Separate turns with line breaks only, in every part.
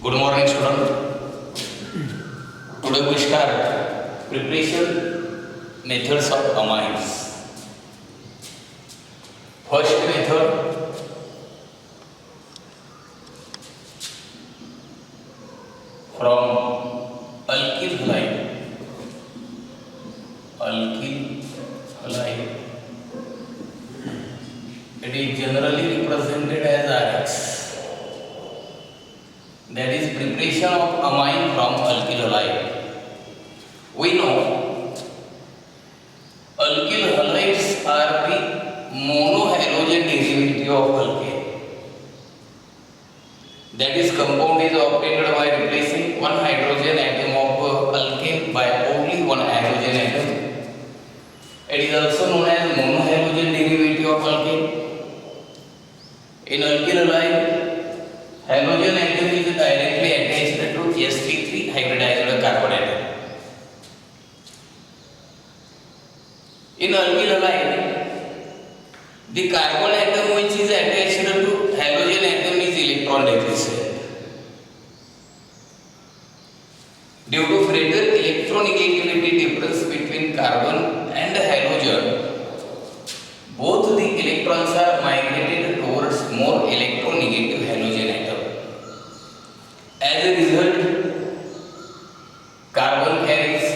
Good morning, student. Today we start preparation methods of amines. First method, from alkyl halide. Alkyl halide. It is generally represented as RX. That is preparation of amine from alkyl halide. We know alkyl halides are the monohalogen derivative of alkane. That is, compound is obtained by replacing one hydrogen atom of alkane by only one hydrogen atom. It is also known as monohalogen derivative of alkane. In alkyl halide, halogen atom is directly attached to sp3 hybridized carbon atom. In alkyl halide, the carbon atom which is attached to halogen atom is electron deficient. Due to greater electronegativity difference between carbon and halogen, both the electrons are migrated towards more electronegative halogen atom. As a result, carbon carries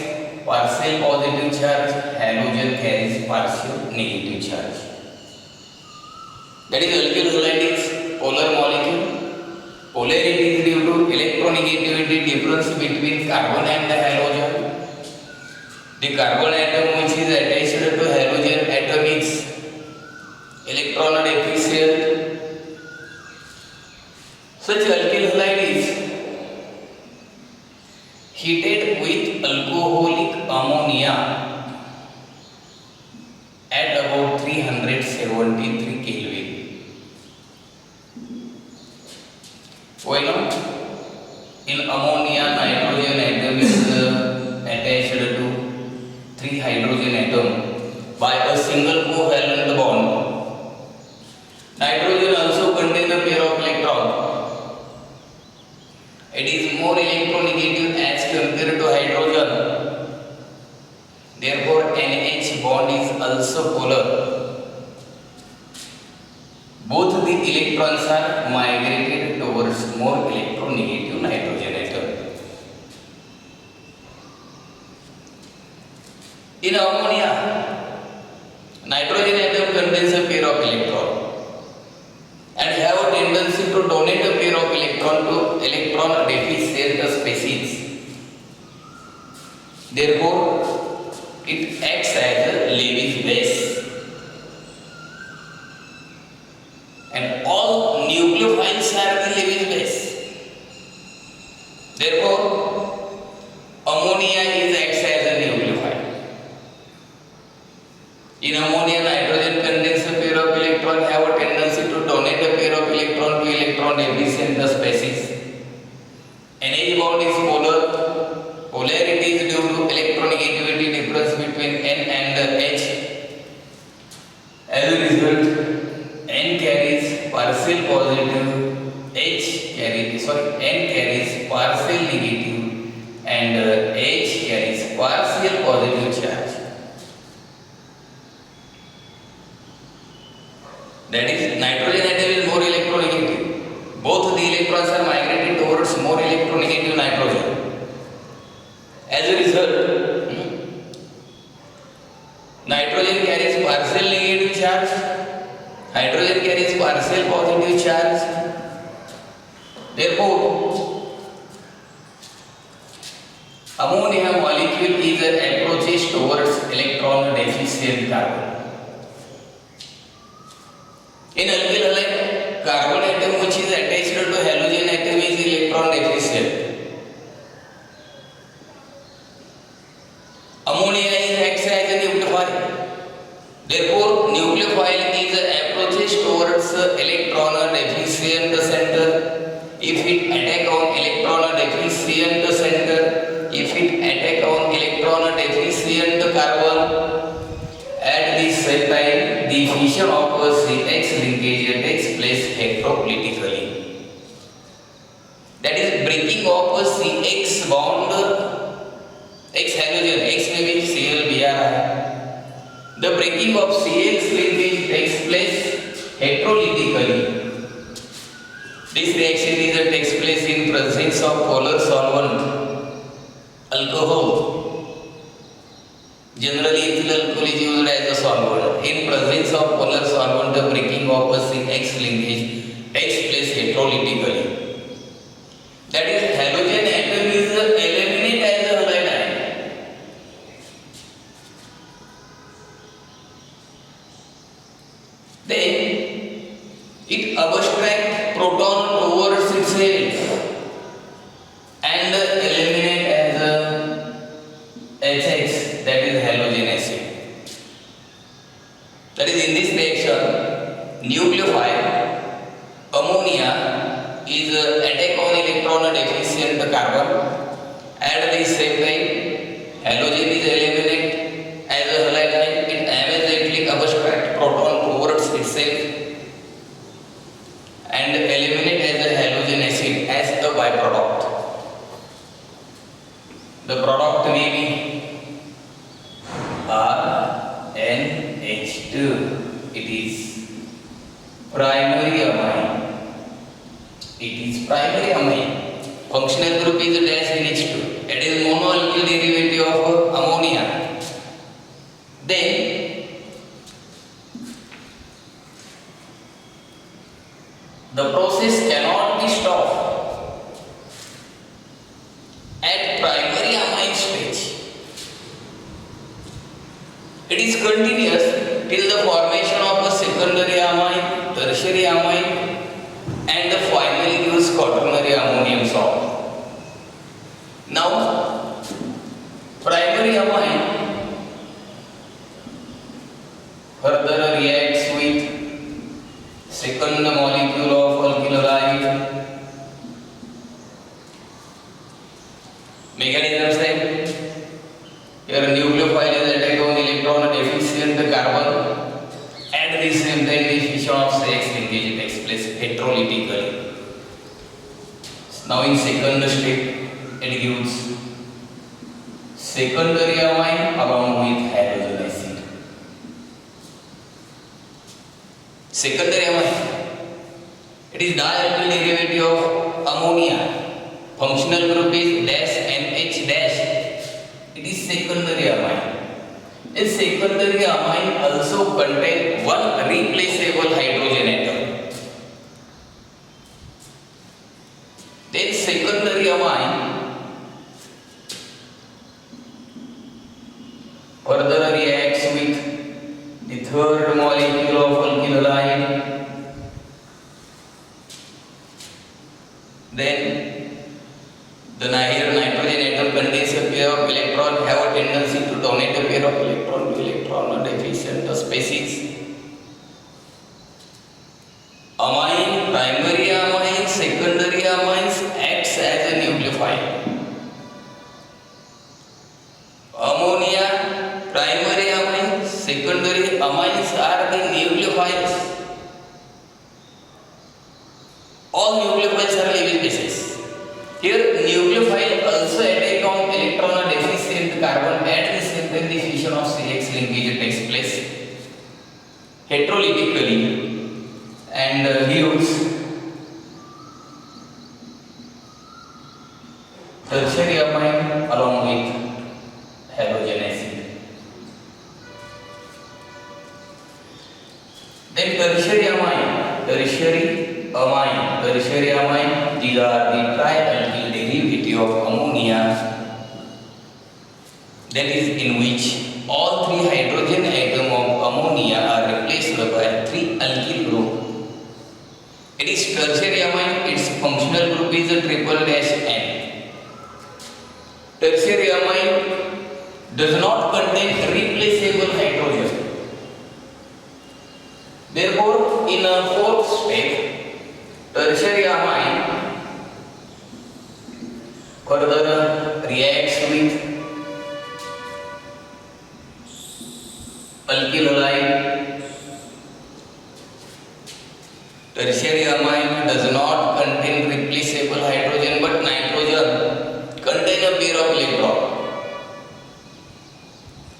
partial positive charge, halogen carries partial negative charge. That is, alkyl halide is polar molecule. Polarity is due to electronegativity difference between carbon and the halogen. The carbon atom which is attached to halogen atom is electron deficient. Such alkyl halide is heated with alcoholic ammonia at about 373 Kelvin. Why not? In ammonia, nitrogen atom is attached to 3 hydrogen atom by a single covalent bond. Nitrogen also contains a pair of electrons. It is more electronegative as compared to hydrogen. Therefore, NH bond is also polar. Both the electrons are migrated towards more electronegative nitrogen atom. In ammonia, nitrogen atom contains a pair of electrons and have a tendency to donate a pair of electron to electron deficient species. Therefore, it acts as a Lewis base. And all nucleophiles are the Lewis base. Therefore, ammonia acts as a nucleophile. In ammonia, nitrogen contains a pair of electrons have a tendency to donate a pair of electron to electron deficient species. NH bond is polar. Polarity is due to electronegativity difference between N and H. As a result, N carries partial positive, N carries partial negative, and H carries partial positive charge. That is, nitrogen atom is more electronegative. Both the electrons are migrated towards more electronegative nitrogen. As a result, nitrogen carries partial negative charge, hydrogen carries partial positive charge. Therefore, ammonia molecule is approaches towards electron deficient carbon. In alkyl halide, carbon atom which is attached to halogen atom is electron deficient. Ammonia acts as a nucleophile. Therefore, nucleophile is approaches towards electron deficient center. If it attack on electron deficient center, if it attack on electron deficient carbon, at the same time, the fission of CH linkage takes place electrolytically. That is, breaking of a CX bond, X halogen, X may be Cl, Bri. The breaking of CX linkage takes place heterolytically. This reaction takes place in presence of polar solvent, alcohol. Generally, ethyl alcohol is used as a solvent. In presence of polar solvent, the breaking of a CX linkage takes place heterolytically. That is, halogen atom is eliminated as a halide ion. Then it abstracts proton towards itself and eliminate as a HX, that is halogen acid. That is, in this reaction, nucleophile ammonia is attack on electron deficient carbon. At the same time, halogen is eliminated as a halide ion. It immediately abstracts proton towards itself and eliminate as a halogen acid as a byproduct. The product may be RNH2. It is primary amine. It is primary amine. Functional group is dash NH2. It is monoalkyl derivative of ammonia. Then the process cannot be stopped at primary amine stage. It is continuous till the formation of a secondary amine, tertiary amine, and finally gives quaternary ammonium salt. Now, primary amine further reacts with second molecule of alkyl halide. Mechanism same. Here nucleophile is attack on electron deficient carbon. At the same time, the fission of CX linkage takes place heterolytically. Now in second step, it gives secondary amine along with halogen acid. Secondary amine, it is dialkyl derivative of ammonia. Functional group is dash NH dash. It is secondary amine. A secondary amine also contains one replaceable hydrogen atom. Then secondary amine further reacts with the third molecule of alkyl halide. Then the nitrogen atom contains a pair of electrons, have a tendency to donate a pair of electron to electron deficient species. Amine, primary amines, secondary amines acts as a nucleophile. Ammonia, primary amines, secondary amines are the nucleophiles. All nucleophiles are Lewis bases. Here, nucleophile also attack on electron deficient carbon. At the same time, the fission of CX linkage takes place heterolytically and gives tertiary amine along with halogen acid. Then tertiary amine, these are the trialkyl derivative of ammonia, that is, in which all three hydrogen atoms of ammonia are replaced by three alkyl group. It is tertiary amine, its functional group is a triple dash N. Tertiary amine does not contain replaceable hydrogen. Therefore, in a fourth step, tertiary amine further reacts with alkyl halide. Tertiary amine does not contain replaceable hydrogen, but pair of electron.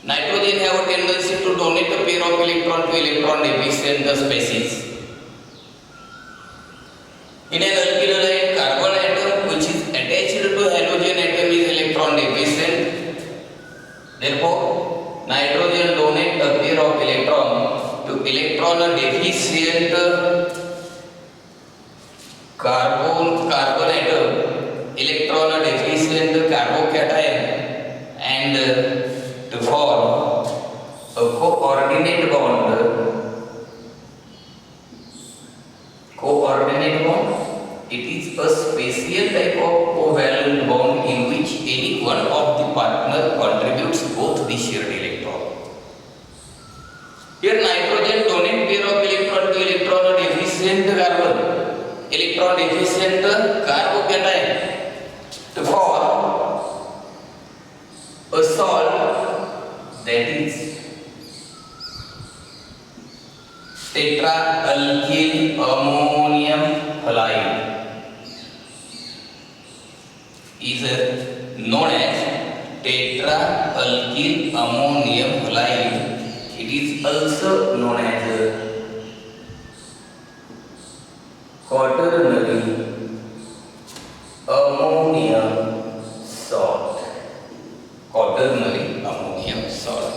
Nitrogen have a tendency to donate a pair of electron to electron deficient species. In an alkyl halide, carbon atom which is attached to halogen atom is electron deficient. Therefore, nitrogen donate a pair of electron to electron deficient carbon atom, electron deficient carbocation, and to form a coordinate bond. Coordinate bond. It is a special type of covalent bond in which any one of the partner contributes both the shared electron. Here nitrogen donate pair of electron to electron deficient carbon, electron deficient carbocation to form a salt that is tetraalkyl ammonium halide is known as tetraalkyl ammonium halide. It is also known as quaternary ammonium salt. Quaternary ammonium salt.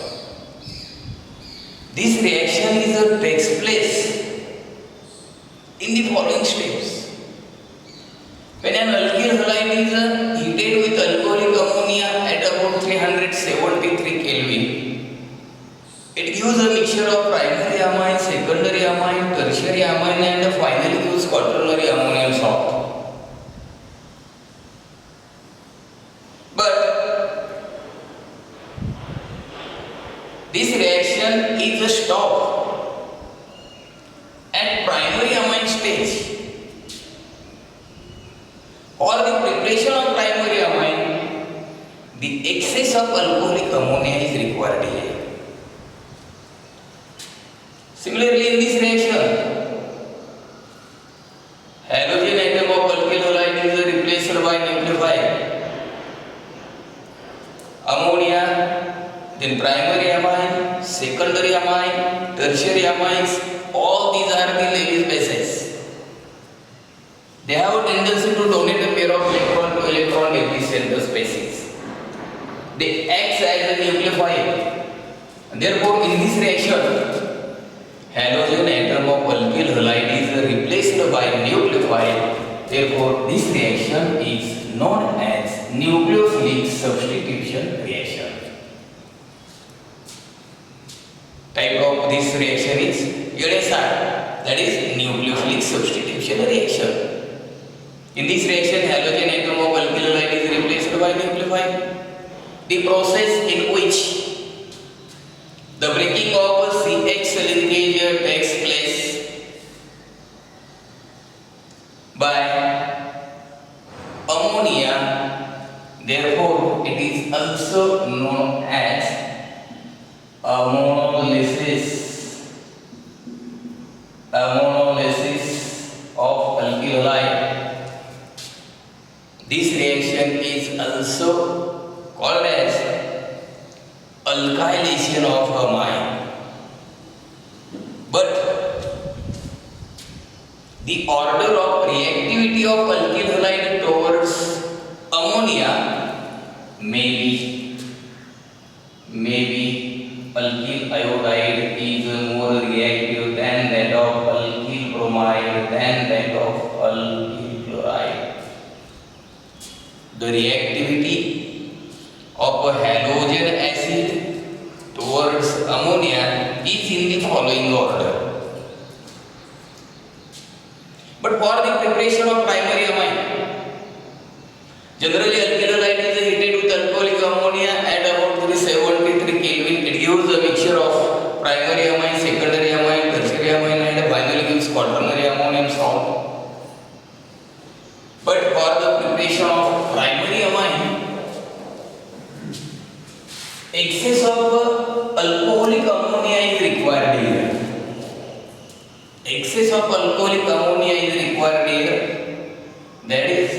This reaction takes place in the following steps. When an alkyl halide is heated with alcoholic ammonia at about 373 Kelvin, it gives a mixture of primary amine, secondary amine, tertiary amine, and finally gives quaternary ammonium salt. But this reaction is stopped at primary amine stage. For the preparation of primary amine, the excess of alcoholic ammonia is required here. Similarly, in this reaction, halogen atom of alkyl halide is replaced by nucleophile. Ammonia, then primary amine, secondary amine, tertiary amines, all these are the Lewis bases. They have a tendency to donate a pair of electron to electron deficient species. They act as a nucleophile. Therefore, in this reaction, halogen atom of alkyl halide is replaced by nucleophile. Therefore, this reaction is known as nucleophilic substitution reaction. Type of this reaction is NSR, that is nucleophilic substitution reaction. In this reaction, halogen atom of alkyl halide is replaced by nucleophile. The process in which the breaking of CH linkage takes place by ammonia, therefore it is also known as ammonolysis of alkyl halide. This reaction is also called as alkylation of amine. But the order of reactivity of alkyl halide towards ammonia may be alkyl iodide is more reactive than that of alkyl bromide than that of alkyl chloride. The reactivity of a halogen acid towards ammonia is in the following order. But for the preparation of primary amine, generally alkyl halide is heated with alcoholic ammonia at about 373 Kelvin. It gives a mixture of primary amine, secondary amine, tertiary amine, and finally gives quaternary ammonium salt. But for the preparation of primary amine, excess of alcoholic ammonia is required here. Excess of alcoholic ammonia is required here. That is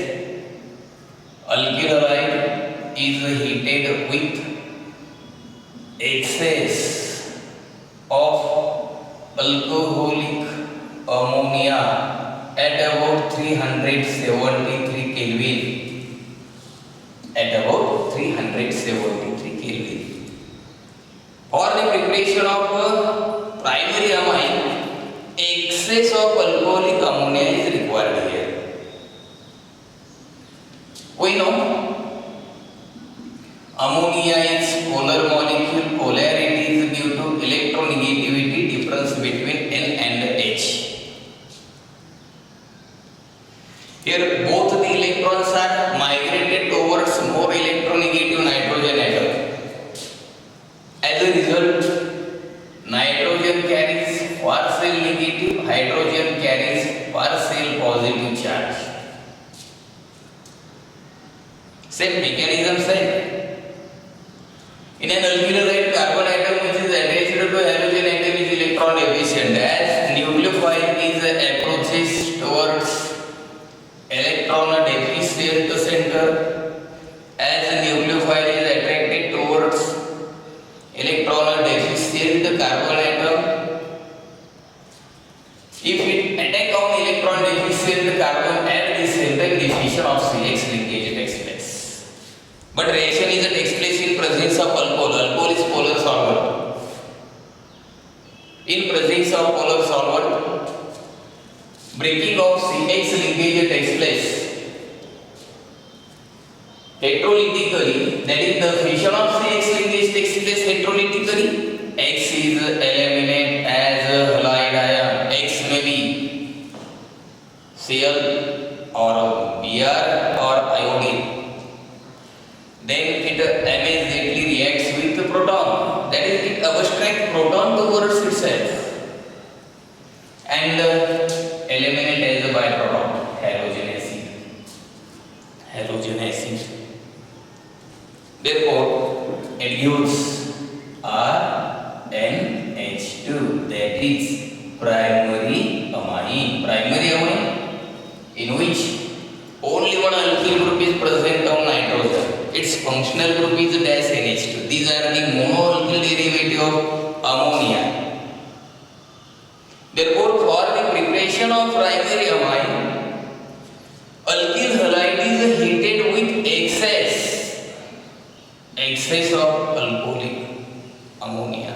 alkyl halide is heated with excess of alcoholic ammonia at about 373 Kelvin. At about 373 Kelvin. For the preparation of primary amine, excess of alcoholic ammonia is required here. We know ammonia is polar molecule. Polarity is due to electronegativity difference between N and H. Here both the electrons are migrated towards more electronegative nitrogen atom. As a result, nitrogen carries partial negative, hydrogen carries partial positive charge. Same mechanism same. In an alkyl halide, carbon atom which is attached to halogen atom is electron deficient. As nucleophile is approaches towards electron deficient center, as a nucleophile is attracted towards electron deficient carbon atom. If it attack on electron deficient carbon at the center, diffusion of CX linkage takes place. But reaction is takes place in presence of alcohol. Alcohol is polar solvent. In presence of polar solvent, breaking of CX linkage takes place. Heterolytically, that is the fission of CX linkage takes place heterolytically. X is eliminated as a halide ion. X may be Cl or Br or iodine. Then it immediately reacts with the proton. That is, it abstracts proton towards itself and eliminate as a byproduct halogen acid. Halogen acid. Therefore, it gives RNH2, that is primary amine. Primary amine in which only one alkyl group is present on nitrogen. Its functional group is dash NH2. These are the monoalkyl derivative of ammonia. Therefore, for the preparation of primary amine, alkyl halide is heated with excess of alcoholic ammonia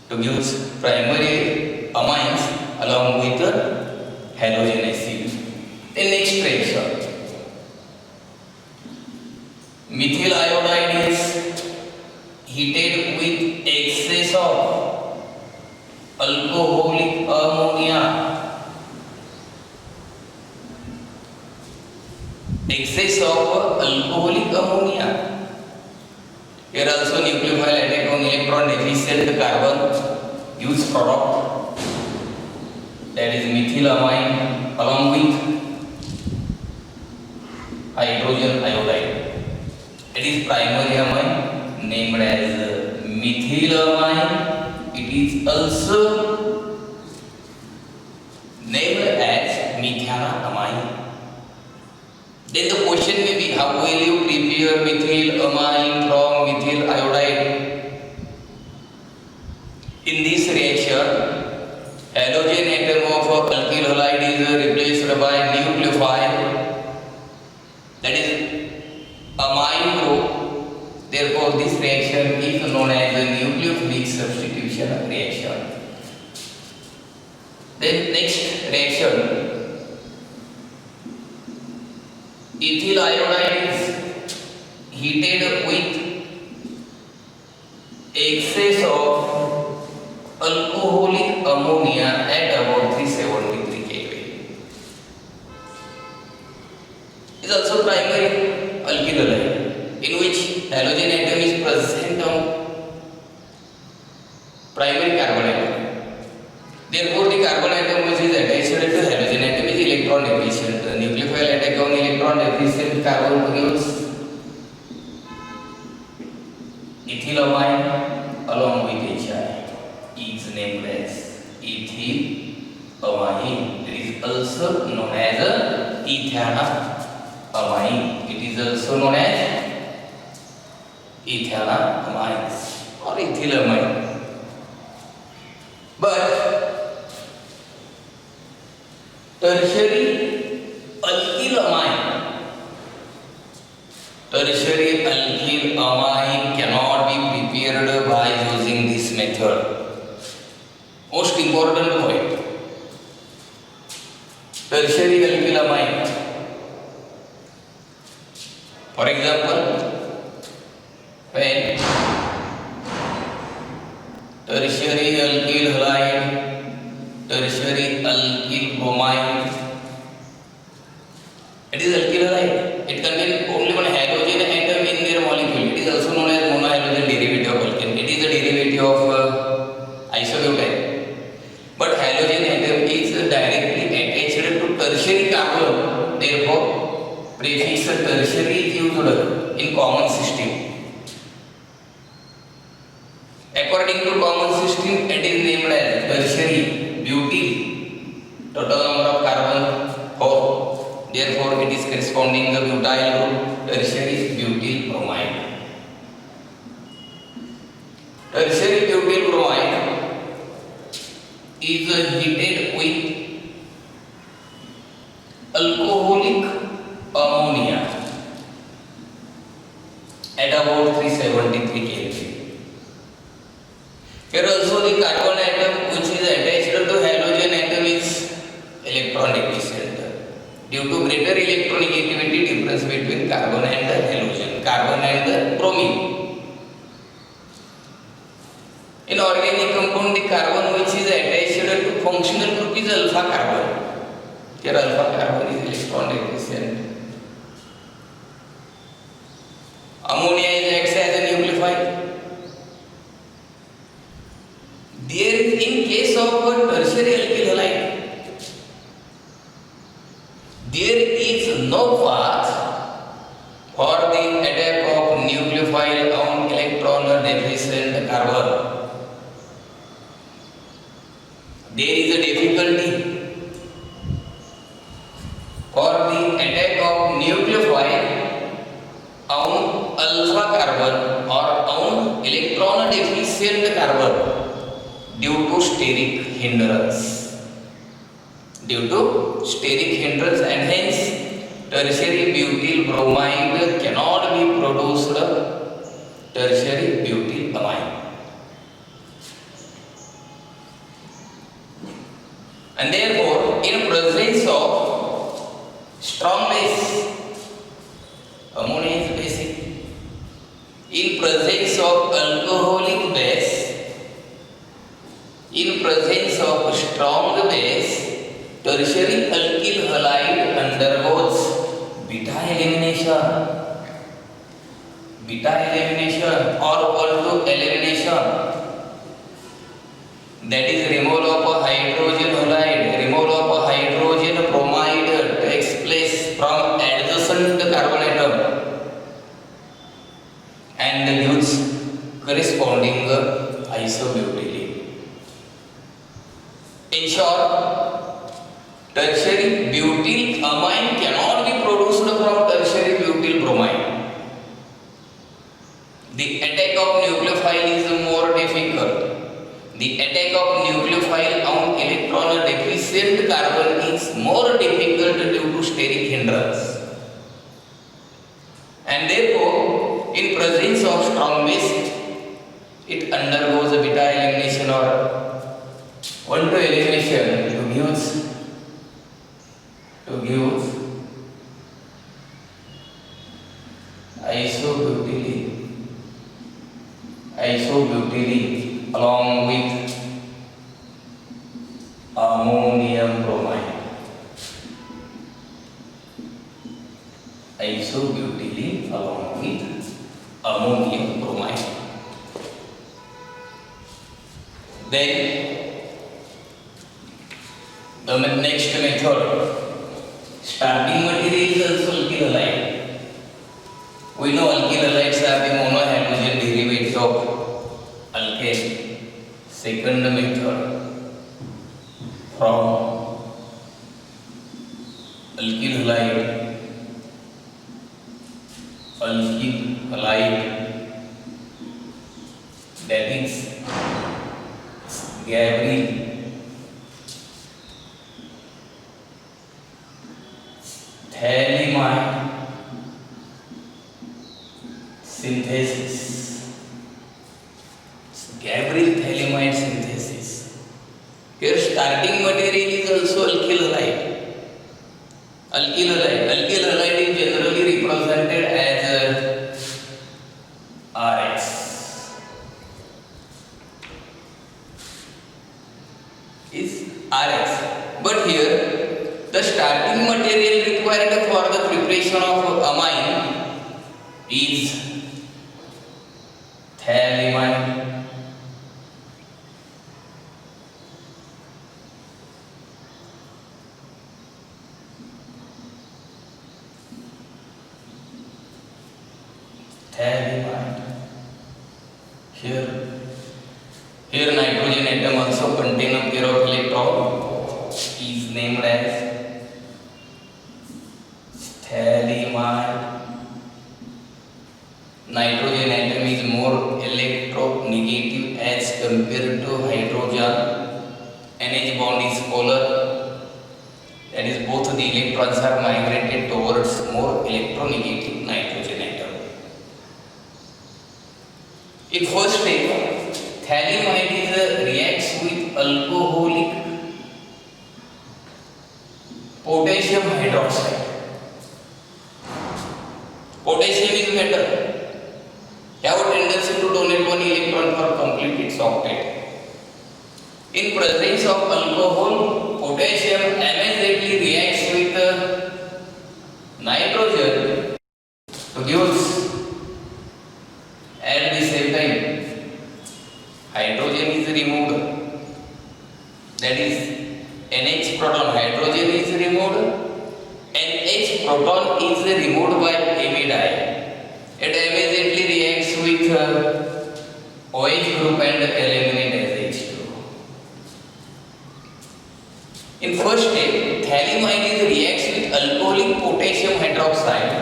to give primary amines along with the halogen acid. The next reaction, methyl iodide is heated with excess of alcoholic ammonia. Excess of alcoholic ammonia. Here also nucleophile attack on electron deficient carbon gives product, that is methylamine along with hydrogen iodide. It is primary amine named as methylamine. It is also named as methanamine. Then the question may be, how will you prepare methylamine from methyl iodide? In this reaction, halogen atom of alkyl halide is replaced by nucleophile, that is amine group. Therefore, this reaction is known as a nucleophilic substitution reaction. Then next reaction, ethyl iodide is heated with excess of alcoholic ammonia at about 373 Kelvin. It is also primary alkyl halide in which halogen atom is present on primary carbon atom. Therefore, the carbon atom which is attached to halogen atom is electron deficient. The nucleophile attack on electron deficient carbon gives ethylamine along with HI. Is named as ethylamine. It is also known as ethanamine. It is also known as ethanamines or ethylamine. But tertiary alkylamine cannot be prepared by using this method. Most important point. Tertiary alkylamine. For example, when tertiary alkyl halide, tertiary alkyl bromide, it is alkyl halide. It contains only one halogen atom in their molecule. It is also known as monohalogen derivative of alkane. It is a derivative of isobutane. But halogen atom is directly attached to tertiary carbon. Therefore, prefix tertiary is used in common system. According to common system, it is named as tertiary butyl. Total number of carbon 4. Therefore, it is corresponding to butyl group, tertiary butyl bromide. Tertiary butyl bromide is heated with alcoholic ammonia at about 373 Kelvin. Here also the carbon atom which is attached to halogen atom is electron deficient due to greater electronegativity difference between carbon and the halogen, carbon and the bromine. In organic compound, the carbon which is attached to functional group is alpha carbon. Here alpha carbon is electron deficient. Ammonia is acts as a nucleophile. There is, in case of tertiary alkyl halide, there is no path for the attack of nucleophile on electron deficient carbon. There is a difficulty for the attack of nucleophile on alpha carbon or on electron deficient carbon due to steric hindrance. Due to steric hindrance, and hence tertiary butyl bromide cannot be produced tertiary butyl amine. And therefore, in presence of strong base, ammonia is basic. In presence of alcoholic base, in presence of strong base, tertiary alkyl halide undergoes beta elimination or alto elimination. That is removal of a hydrogen halide, removal of a hydrogen bromide takes place from adjacent carbon atom and gives corresponding isobutylene. In short, tertiary butyl amine cannot be produced from tertiary butyl bromide. The attack of nucleophile is more difficult. The attack of nucleophile on electron deficient carbon is more difficult due to steric hindrance. And therefore, in presence of strong base, it undergoes a beta elimination or 1-2 elimination to give isobutylene along with ammonium bromide. Isobutylene along with ammonium bromide. Then the next method, starting material is also alkyl halide. We know alkyl halides are the monohalogen derivatives of alkane. Second method, from alkyl halide Thalamide synthesis. Gabriel thalamide synthesis. Here starting material is also alkyl halide. Alkyl halide. Alkyl halide is generally represented as RX. Is RX. But here the starting material required for the preparation of amine is thalamide. Thalamide. Here nitrogen atom also contain a pair of electron is named as thalamide. Nitrogen atom is more electronegative as compared to hydrogen. NH bond is polar, that is both the electrons are migrated towards more electronegative nitrogen atom. In first step, thalamide reacts with alcoholic potassium hydroxide. Potassium is metal, have a tendency to donate one electron for complete its octet. In presence of alcohol, potassium immediately reacts with nitrogen to give at the same time hydrogen is removed, that is NH proton, hydrogen is removed, NH proton is removed by amide. It immediately reacts with OH group and eliminate as H2. In first step, thalamide reacts with alcoholic potassium hydroxide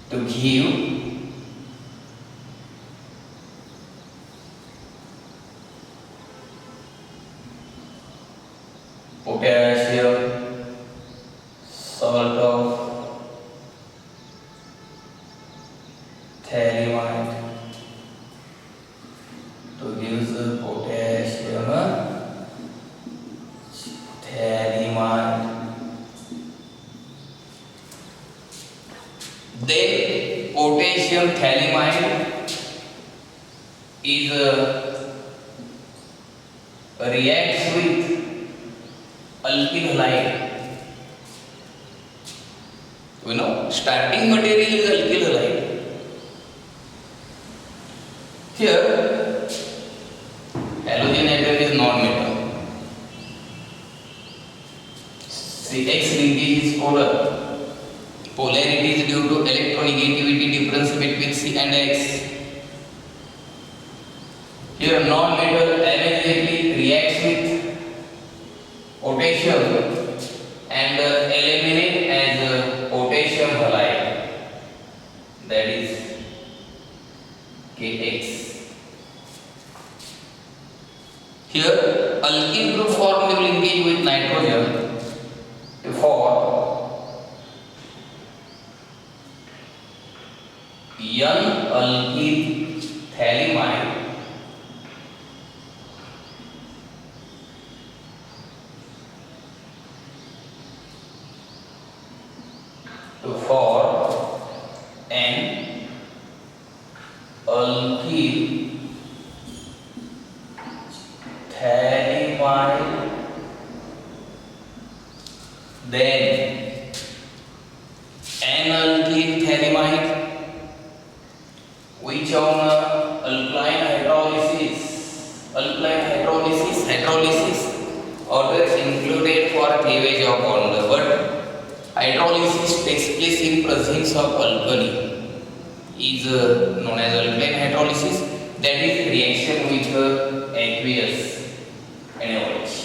to give potassium salt of thalamide to give the potassium thalamide. Then potassium thalamide is reacts with alkyl halide. You know, starting material is alkyl halide. Here, halogen atom is non-metal. CX linkage is polar. Polarity is due to electronegativity difference between C and X. Here, non-metal immediately reacts with potassium and eliminate as potassium halide, that is KX. Here alkyl group form will engage with nitrogen to form N-alkyl thalamide to form N-alkyl thalamide. Then N-alkyl thalamide, which on alkyl hydrolysis order included for cleavage of bond, but hydrolysis takes place in presence of alkali, is known as alkaline hydrolysis, that is reaction with aqueous NaOH.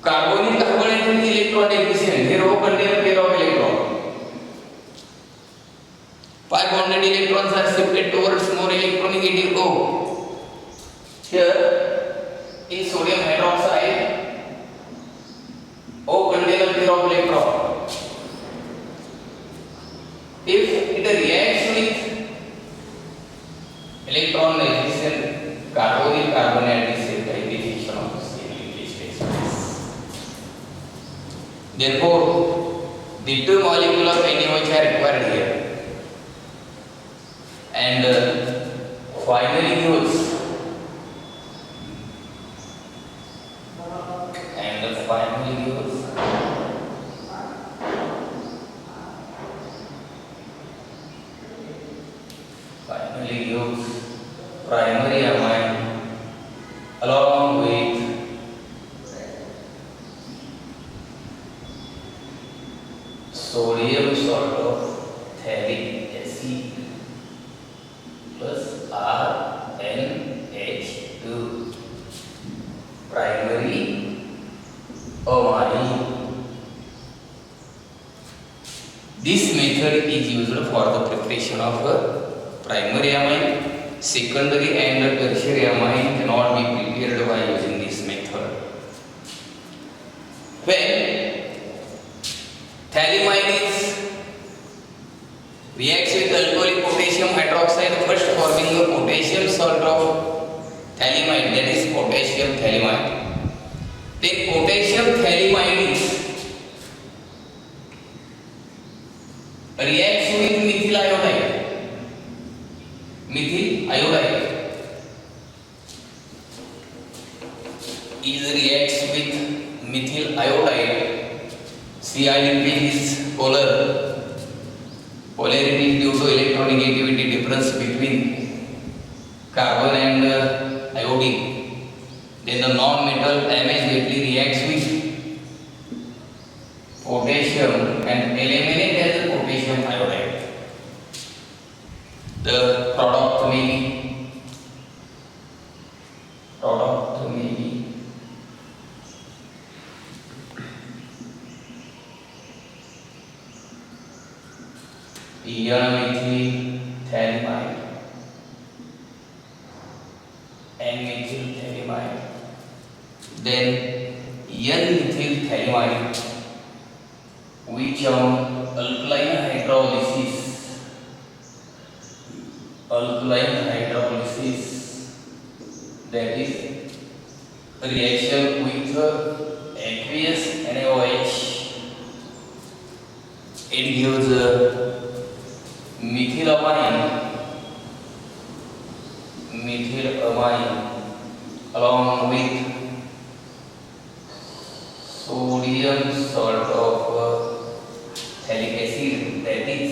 Carbonic carbon atom is electron deficient. Here O contain a pair of electron. 5 bonded electrons are shifted towards more electronegative O. Here in sodium hydroxide, pair of electron. If it reacts with electron deficient carbonyl carbonate addition, the diffusion of same linkage takes place. Therefore, the two molecules of NaOH are required here, and finally use primary amine along with sodium salt of phthalic acid plus RNH2, primary amine. This method is used for the preparation of primary amine. Secondary and tertiary amine cannot be prepared by using this method. When phthalimide reacts with alcoholic potassium hydroxide, first forming the potassium salt of phthalimide, that is potassium phthalimide. Then potassium phthalimide reacts with methyl iodide. Methyl iodide reacts with methyl iodide. Ci linkage is polar. Polarity due to electronegativity difference between carbon and iodine. Then the non-metal immediately reacts with potassium and eliminate as a potassium iodide. The product may be methyl phthalimide and methyl phthalimide. Then N-methyl phthalimide, which on alkaline hydrolysis, that is reaction with aqueous NaOH, it gives methylamine along with sodium salt of phthalic acid, that is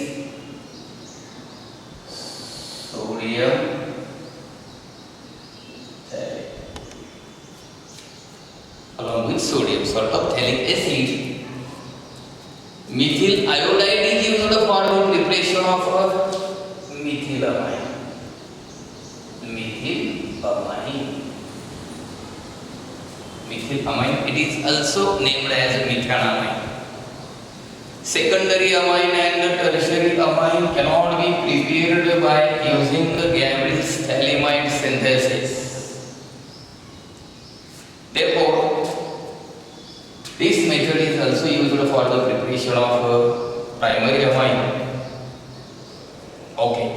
sodium phthalic, along with sodium salt of phthalic acid. Methyl iodide is used for the preparation of methylamine. Methylamine, it is also named as methanamine. Secondary amine and tertiary amine cannot be prepared by using the Gabry's phthalimide synthesis. Therefore, this method is also used for the preparation of primary amine. Okay.